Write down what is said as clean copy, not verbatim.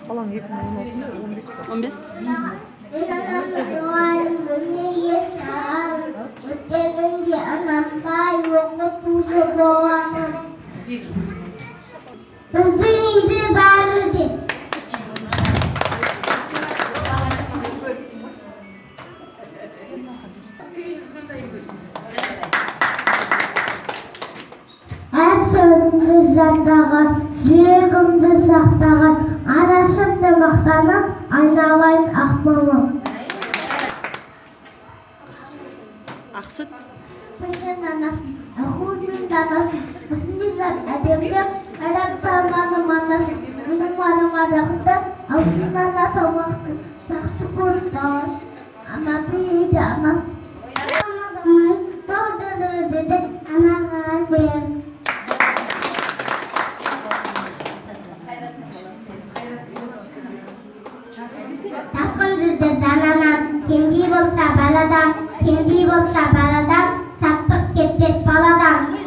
Балаң 2016'da 15 15. Өткенінде анамдай оқытушы боламын. Біздің үйде бәрі де. Әр сөзімді жаттаған, жүрегімді сақтаған, арашымды мақтанып, айналайын ақмолым. Ақсұт. Мен анасын, ақуымен данасын, үстінден әдемдеп, әлем сарманым анасын, менің маным арақында, алтыннан асалмақты, сақшы көріп далаш, ана бейді анасын. Анағымыз толдырды, анаға береміз. Тапқын жүзді жананам, сендей болса баладан, саттық кетпес баладан.